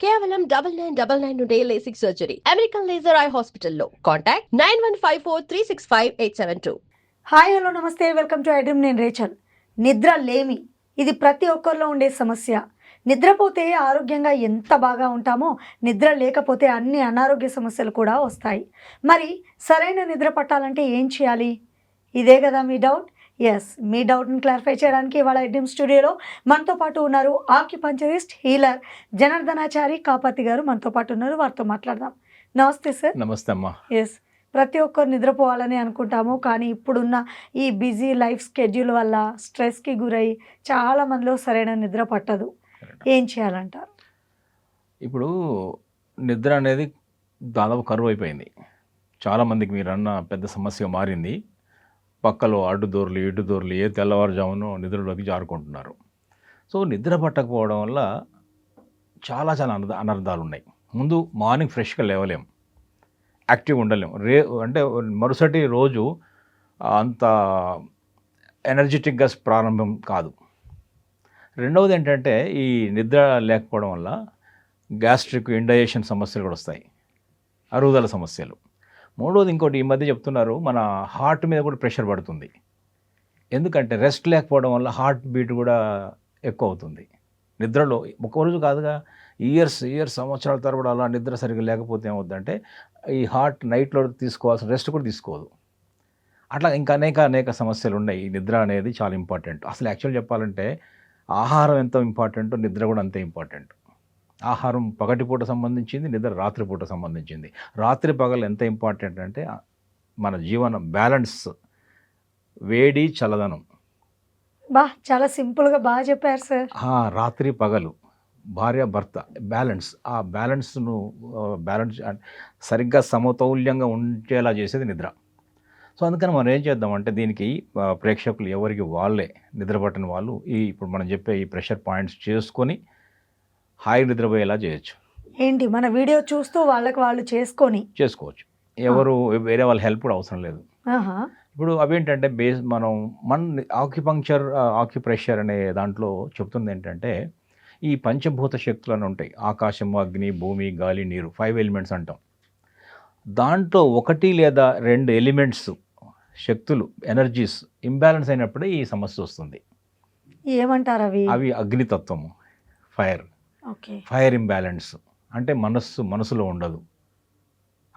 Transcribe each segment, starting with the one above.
కేవలం 9999 నుండి LASIK surgery. American laser eye హాస్పిటల్లో. కాంటాక్ట్ 9154365872. హాయ్ హలో నమస్తే వెల్కమ్ టు ఐడ్రీమ్. నేను రేచల్. నిద్ర లేమి ఇది ప్రతి ఒక్కరిలో ఉండే సమస్య. నిద్రపోతే ఆరోగ్యంగా ఎంత బాగా ఉంటామో నిద్ర లేకపోతే అన్ని అనారోగ్య సమస్యలు కూడా వస్తాయి. మరి సరైన నిద్ర పట్టాలంటే ఏం చేయాలి? ఇదే కదా మీ డౌట్. ఎస్, మీ డౌట్ని క్లారిఫై చేయడానికి ఇవాళ ఐడ్రీమ్ స్టూడియోలో మనతో పాటు ఉన్నారు ఆక్యుపంచరిస్ట్ హీలర్ జనార్దనాచారి కాపతి గారు మనతో పాటు ఉన్నారు. వారితో మాట్లాడదాం. నమస్తే సార్. నమస్తే అమ్మా. ఎస్, ప్రతి ఒక్కరు నిద్రపోవాలని అనుకుంటాము, కానీ ఇప్పుడున్న ఈ బిజీ లైఫ్ స్కెడ్యూల్ వల్ల స్ట్రెస్కి గురై చాలా మందిలో సరైన నిద్ర పట్టదు. ఏం చేయాలంటారు? ఇప్పుడు నిద్ర అనేది దాదాపు కరువు అయిపోయింది. చాలామందికి మీరు అన్న పెద్ద సమస్యగా మారింది. పక్కలో అడ్డు దూరలు ఇటు దూరలు ఏ తెల్లవారుజామునో నిద్రలోకి జారుకుంటున్నారు. సో నిద్ర పట్టకపోవడం వల్ల చాలా చాలా అనర్థాలు ఉన్నాయి. ముందు మార్నింగ్ ఫ్రెష్గా లేవలేం, యాక్టివ్గా ఉండలేం. అంటే మరుసటి రోజు అంత ఎనర్జెటిక్గా ప్రారంభం కాదు. రెండవది ఏంటంటే ఈ నిద్ర లేకపోవడం వల్ల గ్యాస్ట్రిక్ ఇండైజెషన్ సమస్యలు కూడా వస్తాయి, అరుగుదల సమస్యలు. మూడవది ఇంకోటి ఈ మధ్య చెప్తున్నారు, మన హార్ట్ మీద కూడా ప్రెషర్ పడుతుంది. ఎందుకంటే రెస్ట్ లేకపోవడం వల్ల హార్ట్ బీట్ కూడా ఎక్కువ అవుతుంది నిద్రలో. ఒక రోజు కాదుగా, ఇయర్స్ సంవత్సరాల తరబడి అలా నిద్ర సరిగ్గా లేకపోతే ఏమవుతుందంటే ఈ హార్ట్ నైట్లో తీసుకోవాల్సిన రెస్ట్ కూడా తీసుకోదు. అట్లా ఇంకా అనేక సమస్యలు ఉన్నాయి. ఈ నిద్ర అనేది చాలా ఇంపార్టెంట్. అసలు యాక్చువల్ చెప్పాలంటే ఆహారం ఎంత ఇంపార్టెంటో నిద్ర కూడా అంతే ఇంపార్టెంట్. ఆహారం పగటిపూట సంబంధించింది, నిద్ర రాత్రిపూట సంబంధించింది. రాత్రి పగలు ఎంత ఇంపార్టెంట్ అంటే మన జీవన బ్యాలెన్స్, వేడి చల్లదనం. చాలా సింపుల్గా బాగా చెప్పారు సార్. రాత్రి పగలు భార్య భర్త బ్యాలెన్స్, ఆ బ్యాలెన్స్ను సరిగ్గా సమతౌల్యంగా ఉంచేలా చేసేది నిద్ర. సో అందుకని మనం ఏం చేద్దామంటే దీనికి ప్రేక్షకులు ఎవరికి వాళ్ళే నిద్ర పట్టని వాళ్ళు ఇప్పుడు మనం చెప్పే ఈ ప్రెషర్ పాయింట్స్ చేసుకొని హాయి నిద్రపోయేలా చేయొచ్చు. ఏంటి, మన వీడియో చూస్తూ వాళ్ళకి వాళ్ళు చేసుకోవచ్చు. ఎవరు వేరే వాళ్ళ హెల్ప్ కూడా అవసరం లేదు. ఇప్పుడు అవేంటంటే మన ఆక్యుప్రెషర్ అనే దాంట్లో చెప్తుంది ఏంటంటే ఈ పంచభూత శక్తులు అని ఉంటాయి. ఆకాశము, అగ్ని, భూమి, గాలి, నీరు, 5 ఎలిమెంట్స్ అంటాం. దాంట్లో 1 లేదా 2 ఎలిమెంట్స్ శక్తులు, ఎనర్జీస్ ఇంబ్యాలెన్స్ అయినప్పుడే ఈ సమస్య వస్తుంది. ఏమంటారు అవి? అగ్నితత్వము, ఫైర్ ఇంబ్యాలెన్స్ అంటే మనసులో ఉండదు,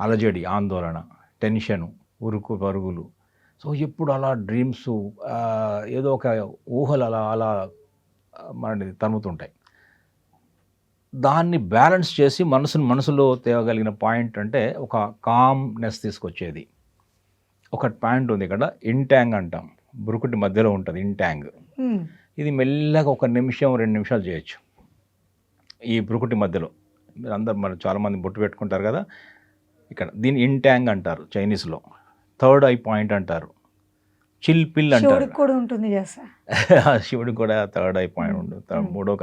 అలజడి, ఆందోళన, టెన్షను, ఉరుకు పరుగులు. సో ఎప్పుడు అలా డ్రీమ్స్, ఏదో ఒక ఊహలు అలా మనని తరుముతుంటాయి. దాన్ని బ్యాలెన్స్ చేసి మనసులో తేవగలిగిన పాయింట్ అంటే ఒక కామ్నెస్ తీసుకొచ్చేది ఒక పాయింట్ ఉంది. ఇక్కడ ఇంట్యాంగ్ అంటాం, బ్రుకుటి మధ్యలో ఉంటుంది ఇంట్యాంగ్. ఇది మెల్లగా 1 నిమిషం 2 నిమిషాలు చేయొచ్చు. ఈ బ్రుకుటి మధ్యలో మీరు అందరు చాలామంది బొట్టు పెట్టుకుంటారు కదా, ఇక్కడ దీన్ని ఇంట్యాంగ్ అంటారు చైనీస్లో. 3rd ఐ పాయింట్ అంటారు, చిల్ పిల్ అంటారు. శివుడికి కూడా 3rd ఐ పాయింట్ ఉంటుంది, మూడో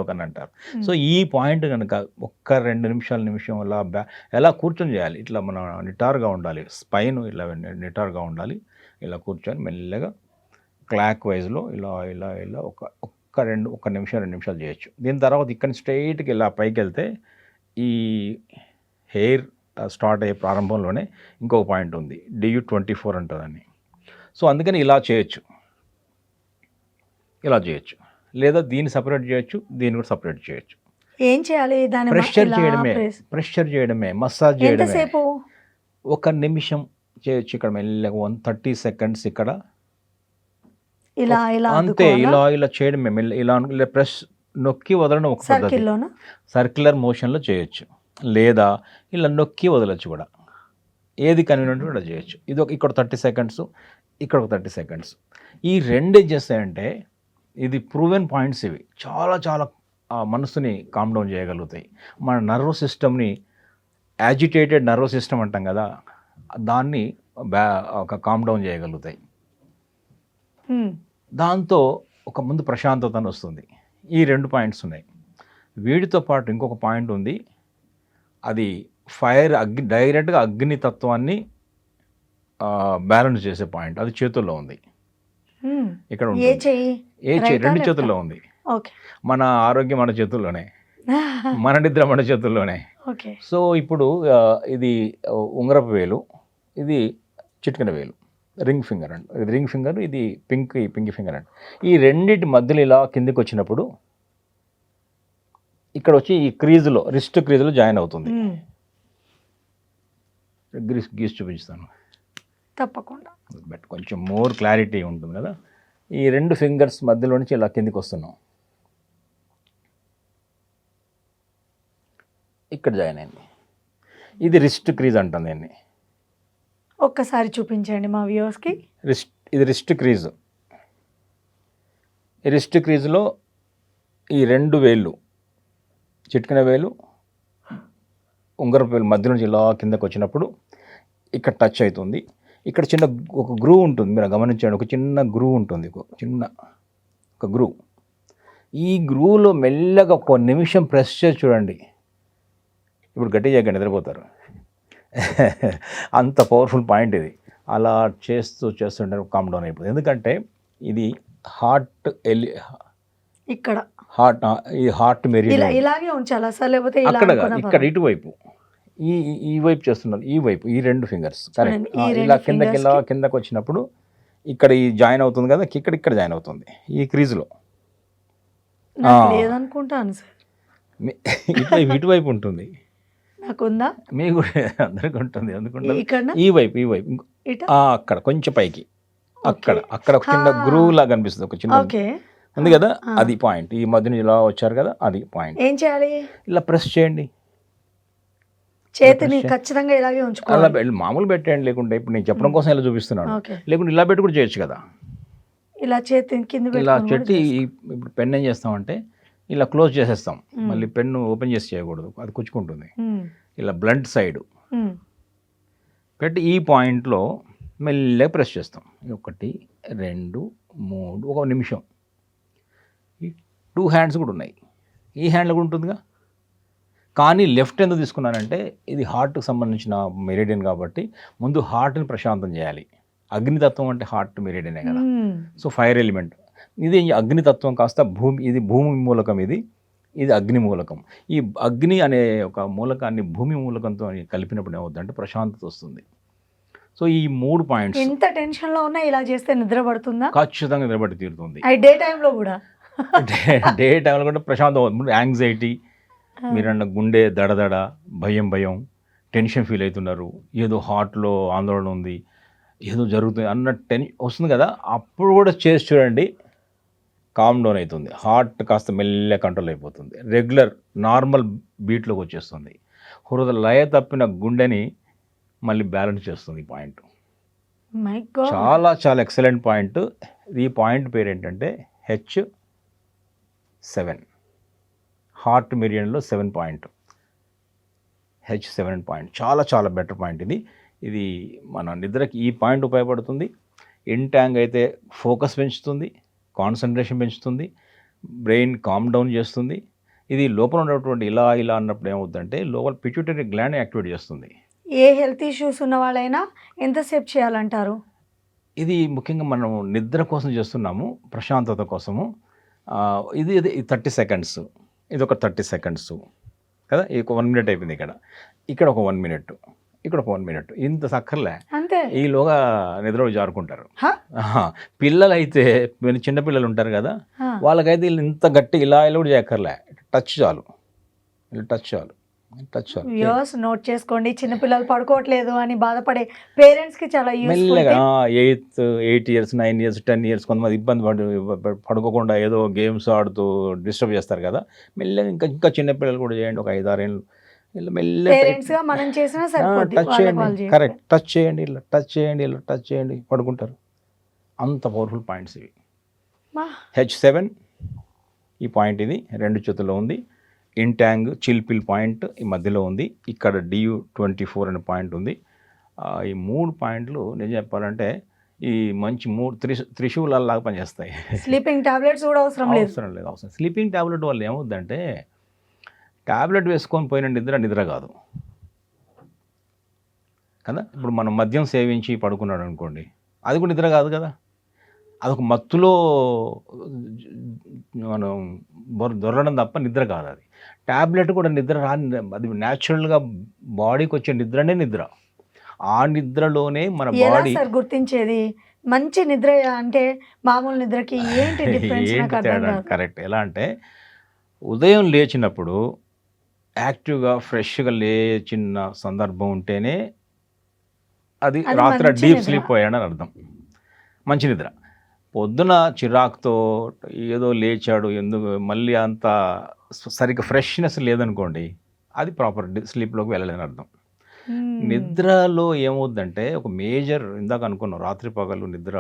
కన్ను అంటారు. సో ఈ పాయింట్ కనుక 1-2 నిమిషం అలా ఎలా కూర్చొని చేయాలి. ఇట్లా మన నిటారుగా ఉండాలి, స్పైన్ ఇలా నిటారుగా ఉండాలి. ఇలా కూర్చొని మెల్లగా క్లాక్ వైజ్లో ఇలా ఒక నిమిషం 2 నిమిషాలు చేయొచ్చు. దీని తర్వాత ఇక్కడ స్ట్రైట్కి ఇలా పైకి వెళ్తే ఈ హెయిర్ స్టార్ట్ అయ్యే ప్రారంభంలోనే ఇంకొక పాయింట్ ఉంది, DU24 అంటుందని. సో అందుకని ఇలా చేయొచ్చు. లేదా దీన్ని సపరేట్ చేయొచ్చు, దీన్ని కూడా సపరేట్ చేయొచ్చు. ఏం చేయాలి? ప్రెషర్ చేయడమే, మసాజ్ చేయడమే. 1 నిమిషం చేయొచ్చు. ఇక్కడ మెల్లగా 130 సెకండ్స్ ఇక్కడ అంతే. ఇలా చేయడమే, ఇలా ప్రెస్ నొక్కి వదలడం ఒక పద్ధతి. సర్క్యులర్ మోషన్లో చేయొచ్చు, లేదా ఇలా నొక్కి వదలొచ్చు కూడా. ఏది కన్వీనియంట్ కూడా చేయొచ్చు. ఇక్కడ 30 సెకండ్స్, ఇక్కడ ఒక 30 సెకండ్స్. ఈ 2 ఏం చేస్తాయంటే ఇది ప్రూవెన్ పాయింట్స్. ఇవి చాలా మనసుని కామ్ డౌన్ చేయగలుగుతాయి. మన నర్వస్ సిస్టమ్ని, యాజిటేటెడ్ నర్వస్ సిస్టమ్ అంటాం కదా, దాన్ని ఒక కామ్ డౌన్ చేయగలుగుతాయి. దాంతో ఒక ముందు ప్రశాంతత వస్తుంది. ఈ 2 పాయింట్స్ ఉన్నాయి. వీటితో పాటు ఇంకొక పాయింట్ ఉంది, అది డైరెక్ట్గా అగ్నితత్వాన్ని బ్యాలెన్స్ చేసే పాయింట్. అది చేతుల్లో ఉంది. ఇక్కడ ఏ చెయ్యి 2 చేతుల్లో ఉంది. మన ఆరోగ్యం మన చేతుల్లోనే. మన నిద్ర మన చేతుల్లోనే. ఓకే. సో ఇప్పుడు ఇది ఉంగరపు వేలు, ఇది చిటికెన వేలు, రింగ్ ఫింగర్ అండి. ఇది రింగ్ ఫింగర్, ఇది పింక్ ఫింగర్ అండి. ఈ రెండింటి మధ్యలో ఇలా కిందికి వచ్చినప్పుడు ఇక్కడ వచ్చి ఈ క్రీజులో, రిస్ట్ క్రీజులో జాయిన్ అవుతుంది. గీసి చూపిస్తాను తప్పకుండా. బట్ కొంచెం మోర్ క్లారిటీ ఉంటుంది కదా. ఈ రెండు ఫింగర్స్ మధ్యలో నుంచి ఇలా కిందికి వస్తున్నాం, ఇక్కడ జాయిన్ అయింది. ఇది రిస్ట్ క్రీజ్ అంటాం దీన్ని. ఒక్కసారి చూపించండి మా వ్యూవర్స్కి. ఇది రిస్ట్ క్రీజ్. ఈ రిస్ట్ క్రీజ్లో ఈ రెండు వేళ్ళు, చిటికెన వేలు, ఉంగరపు వేలు మధ్య నుంచి ఇలా కిందకు వచ్చినప్పుడు ఇక్కడ టచ్ అవుతుంది. ఇక్కడ చిన్న ఒక గ్రూవ్ ఉంటుంది, మీరు గమనించండి. ఒక చిన్న గ్రూవ్ ఉంటుంది, ఒక గ్రూవ్. ఈ గ్రూవ్లో మెల్లగా ఒక నిమిషం ప్రెస్ చేసి చూడండి. ఇప్పుడు గట్టి చేయగా నిద్రపోతారు. అంత పవర్ఫుల్ పాయింట్ ఇది. అలా చేస్తుంటే కామ్ డౌన్ అయిపోతుంది. ఎందుకంటే ఇది ఇక్కడ ఈ హార్ట్ మెరిడియన్ ఇలాగే ఉంచాలి అసలు, లేకపోతే ఇక్కడ ఇటువైపు ఈ వైపు చేస్తున్నారు, ఈ వైపు ఈ రెండు ఫింగర్స్ కరెక్ట్. ఇలా కిందకి వచ్చినప్పుడు ఇక్కడ ఈ జాయిన్ అవుతుంది కదా, ఇక్కడ జాయిన్ అవుతుంది ఈ క్రీజ్లో. లేదనుకుంటాను సార్, ఇటువైపు ఉంటుంది. నాకుందా? మీకు కూడా అందరికి ఉంటుంది. అందుకుంటారు ఈ వైపు అక్కడ కొంచెం పైకి, అక్కడ ఒక చిన్న గ్రూవ్ లాగా కనిపిస్తుంది, ఒక చిన్న ఉంది కదా, అది పాయింట్. ఈ మధ్యన ఇలా వచ్చారు కదా, అది పాయింట్. ఏం చేయాలి? ఇలా ప్రెస్ చేయండి, చేతిని ఖచ్చితంగా ఇలాగే ఉంచుకోవాలి. అలా మామూలు పెట్టండి, లేకుంటే ఇప్పుడు నేను చెప్పడం కోసం ఇలా చూపిస్తున్నాను. లేకుంటే ఇలా పెట్టి కూడా చేయొచ్చు కదా. ఇలా చేతి కింద ఇలా చెట్టి ఇప్పుడు పెన్ ఏం చేస్తామంటే ఇలా క్లోజ్ చేసేస్తాం, మళ్ళీ పెన్ను ఓపెన్ చేసి చేయకూడదు, అది కుచ్చుకుంటుంది. ఇలా బ్లంట్ సైడ్ పెట్టి ఈ పాయింట్లో మెల్లగా ప్రెస్ చేస్తాం. 1 2 3 1 నిమిషం. ఈ 2 హ్యాండ్స్ కూడా ఉన్నాయి, ఈ హ్యాండ్లో కూడా ఉంటుందిగా. కానీ లెఫ్ట్ ఎందుకు తీసుకున్నానంటే ఇది హార్ట్కి సంబంధించిన మెరిడియన్ కాబట్టి ముందు హార్ట్ని ప్రశాంతం చేయాలి. అగ్నితత్వం అంటే హార్ట్ మెరిడియనే కదా, సో ఫైర్ ఎలిమెంట్. ఇది అగ్నితత్వం కాస్త ఇది భూమి మూలకం, ఇది అగ్ని మూలకం. ఈ అగ్ని అనే ఒక మూలకాన్ని భూమి మూలకంతో కలిపినప్పుడు ఏమవుతుందంటే ప్రశాంతత వస్తుంది. సో ఈ 3 పాయింట్స్. ఎంత టెన్షన్లో ఉన్నా ఇలా చేస్తే నిద్ర పడుతుందా? ఖచ్చితంగా నిద్రపడి తీరుతుంది. డే టైంలో కూడా ప్రశాంతం అవుతుంది. యాంగ్జైటీ, మీరన్న గుండె దడదడ, భయం, టెన్షన్ ఫీల్ అవుతున్నారు, ఏదో హార్ట్లో ఆందోళన ఉంది, ఏదో జరుగుతుంది అన్న వస్తుంది కదా, అప్పుడు కూడా చేసి చూడండి, కామ్ డౌన్ అవుతుంది. హార్ట్ కాస్త మెల్లగా కంట్రోల్ అయిపోతుంది, రెగ్యులర్ నార్మల్ బీట్లోకి వచ్చేస్తుంది. లయ తప్పిన గుండెని మళ్ళీ బ్యాలెన్స్ చేస్తుంది ఈ పాయింట్. చాలా చాలా ఎక్సలెంట్ పాయింట్. ఈ పాయింట్ పేరు ఏంటంటే H7, heart మెరిడియన్లో 7 point, H7 point. చాలా చాలా బెటర్ పాయింట్ ఇది మన నిద్రకి ఈ పాయింట్ ఉపయోగపడుతుంది. ఇంటాంగ్ అయితే ఫోకస్ పెంచుతుంది, కాన్సన్ట్రేషన్ పెంచుతుంది, బ్రెయిన్ కామ్ డౌన్ చేస్తుంది. ఇది లోపల ఉన్నటువంటి ఇలా అన్నప్పుడు ఏమవుతుందంటే లోపల పిట్యూటరీ గ్లాండ్ యాక్టివేట్ చేస్తుంది. ఏ హెల్త్ ఇష్యూస్ ఉన్న వాళ్ళైనా ఎంతసేపు చేయాలంటారు? ఇది ముఖ్యంగా మనం నిద్ర కోసం చేస్తున్నాము, ప్రశాంతత కోసము. ఇది 30 సెకండ్స్, ఇది ఒక 30 సెకండ్స్ కదా. ఒక 1 మినిట్ అయిపోయింది. ఇక్కడ ఒక 1 మినిట్, ఇక్కడ ఒక 1 మినిట్, ఇంత సక్కర్లే. ఈలోగా నిద్రలో జారుకుంటారు. పిల్లలైతే చిన్నపిల్లలు ఉంటారు కదా, వాళ్ళకైతే ఇంత గట్టి ఇలా కూడా చేయక్కర్లే, టచ్ చాలు. నోట్ చేసుకోండి, చిన్నపిల్లలు పడుకోవట్లేదు అని బాధపడే పేరెంట్స్ కి చాలా మెల్లగా 8 ఇయర్స్ 9 ఇయర్స్ 10 ఇయర్స్ కొంతమంది ఇబ్బంది పడుకోకుండా ఏదో గేమ్స్ ఆడుతూ డిస్టర్బ్ చేస్తారు కదా, మెల్లగా ఇంకా చిన్నపిల్లలు కూడా చేయండి. ఒక 5-6 ఏళ్ళు టచ్ చేయండి, కరెక్ట్, టచ్ చేయండి, ఇలా టచ్ చేయండి, పడుకుంటారు. అంత పవర్ఫుల్ పాయింట్స్ ఇవి. H7 ఈ పాయింట్, ఇది 2 చేతుల్లో ఉంది. ఇంటాంగ్ చిల్పిల్ పాయింట్ ఈ మధ్యలో ఉంది. ఇక్కడ DU24 అనే పాయింట్ ఉంది. ఈ 3 పాయింట్లు నేను చెప్పాలంటే ఈ మంచి 3 త్రిశూలాల్లాగా పనిచేస్తాయి. స్లీపింగ్ టాబ్లెట్స్ కూడా అవసరం లేదు. స్లీపింగ్ టాబ్లెట్ వల్ల ఏమవుద్దంటే టాబ్లెట్ వేసుకొని పోయిన నిద్ర కాదు కదా. ఇప్పుడు మనం మద్యం సేవించి పడుకున్నాడు అనుకోండి, అది కూడా నిద్ర కాదు కదా. అదొక మత్తులో మనం దొరలడం తప్ప నిద్ర కాదు అది. టాబ్లెట్ కూడా నిద్ర రాని, అది న్యాచురల్గా బాడీకి వచ్చే నిద్రనే నిద్ర. ఆ నిద్రలోనే మన ఎలా బాడీ సార్ గుర్తించేది మంచి నిద్ర అంటే మామూలు నిద్రకి ఏంటి డిఫరెన్స్ నాకు ఏంటి అర్థం తేడా? కాదు. కరెక్ట్. ఎలా అంటే ఉదయం లేచినప్పుడు యాక్టివ్గా ఫ్రెష్గా లేచిన సందర్భం ఉంటేనే అది అది రాత్రి మంచి డీప్ నిద్ర. స్లీప్ పోయాడని అర్థం. మంచి నిద్ర. పొద్దున చిరాకుతో ఏదో లేచాడు ఎందుకు మళ్ళీ అంత సరిగ్గా ఫ్రెష్నెస్ లేదనుకోండి, అది ప్రాపర్ స్లీప్లోకి వెళ్ళలేని అర్థం. మ్మ్. నిద్రలో ఏమవుద్దంటే ఒక మేజర్, ఇందాక అనుకున్నాం రాత్రి పగలు నిద్ర,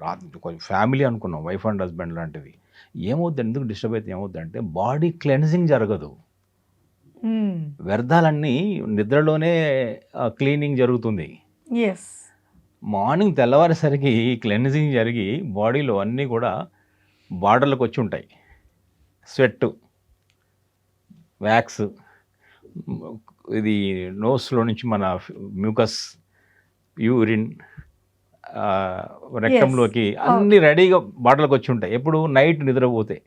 రాత్రి కొంచెం ఫ్యామిలీ అనుకున్నాం, వైఫ్ అండ్ హస్బెండ్ లాంటిది. ఏమవుద్ది, ఎందుకు డిస్టర్బ్ అయితే ఏమవుద్దంటే బాడీ క్లెన్జింగ్ జరగదు. మ్మ్. వ్యర్థాలన్నీ నిద్రలోనే క్లీనింగ్ జరుగుతుంది. ఎస్. మార్నింగ్ తెల్లవారేసరికి క్లెన్జింగ్ జరిగి బాడీలో అన్నీ కూడా బార్డర్లకు వచ్చి ఉంటాయి. స్వెట్, వ్యాక్స్, ఇది నోస్లో నుంచి మన మ్యూకస్, యూరిన్, రెక్టంలోకి అన్నీ రెడీగా బార్డర్లకు వచ్చి ఉంటాయి ఎప్పుడు నైట్ నిద్రపోతే.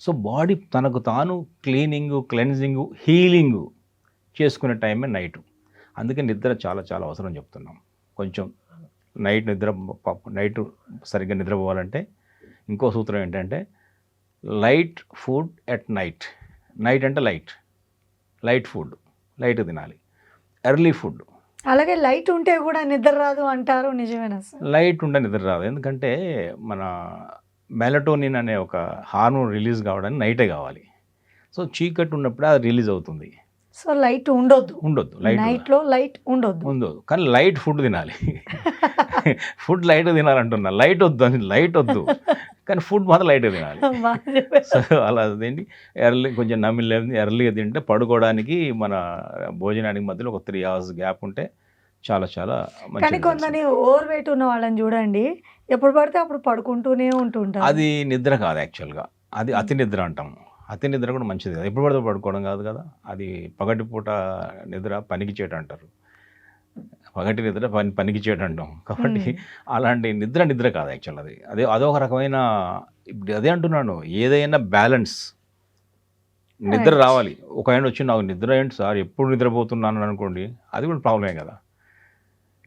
సో బాడీ తనకు తాను క్లీనింగు, క్లెన్జింగు, హీలింగు చేసుకునే టైమే నైటు. అందుకే నిద్ర చాలా చాలా అవసరం చెప్తున్నాం. కొంచెం నైట్ సరిగ్గా నిద్రపోవాలంటే ఇంకో సూత్రం ఏంటంటే light food at night. Night అంటే లైట్ ఫుడ్, లైట్ తినాలి. Early food. అలాగే లైట్ ఉంటే కూడా నిద్ర రాదు అంటారు, నిజమేనా సార్? లైట్ ఉంటే నిద్ర రాదు. ఎందుకంటే మన మెలటోనిన్ అనే ఒక హార్మోన్ రిలీజ్ కావడానికి నైటే కావాలి. సో చీకటి ఉన్నప్పుడే అది రిలీజ్ అవుతుంది. సో లైట్ ఉండొద్దు, లైట్ నైట్ లో లైట్ ఉండొద్దు. ఉండదు. కానీ లైట్ ఫుడ్ తినాలి. ఫుడ్ లైట్ తినాలంటున్నా, లైట్ వద్దు కానీ ఫుడ్ మాత్రం లైట్గా తినాలి. బాగా చెప్పారు. సో అలా అదేంటి ఎర్లీ, కొంచెం నమ్మిలేదు ఎర్లీగా తింటే పడుకోవడానికి మన భోజనానికి మధ్యలో ఒక 3 hours గ్యాప్ ఉంటే చాలా చాలా కానీ మంచిది. కొందరి ఓవర్ వెయిట్ ఉన్న వాళ్ళని చూడండి, ఎప్పుడు పడితే అప్పుడు పడుకుంటూనే ఉంటుంటారు. అది నిద్ర కాదు యాక్చువల్గా, అది అతి నిద్ర అంటాము. అతి నిద్ర కూడా మంచిది కాదు, ఎప్పుడు పడితే పడుకోవడం కాదు కదా. అది పగటిపూట నిద్ర పనికి చేయటం అంటారు, పగటి నిద్ర పనికి చేయటం అంటాం. కాబట్టి అలాంటి నిద్ర కాదు యాక్చువల్. అదొక రకమైన, ఇప్పుడు అదే అంటున్నాను, ఏదైనా బ్యాలెన్స్. నిద్ర Right. రావాలి. ఒక ఆయన వచ్చి నాకు నిద్ర ఏంటి సార్ ఎప్పుడు నిద్రపోతున్నాను అనుకోండి, అది కూడా ప్రాబ్లమే కదా.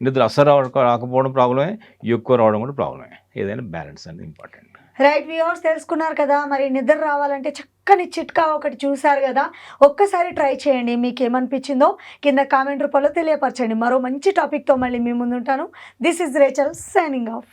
నిద్ర అస్సలు రాకపోవడం ప్రాబ్లమే, ఎక్కువ రావడం కూడా ప్రాబ్లమే. ఏదైనా బ్యాలెన్స్ అనేది ఇంపార్టెంట్. రైట్ వ్యూవర్స్, తెలుసుకున్నారు కదా. మరి నిద్ర రావాలంటే చక్కని చిట్కా ఒకటి చూసారు కదా, ఒక్కసారి ట్రై చేయండి. మీకు ఏమనిపించిందో కింద కామెంట్ రూపంలో తెలియపరచండి. మరో మంచి టాపిక్తో మళ్ళీ మీ ముందుంటాను. This is Rachel signing of.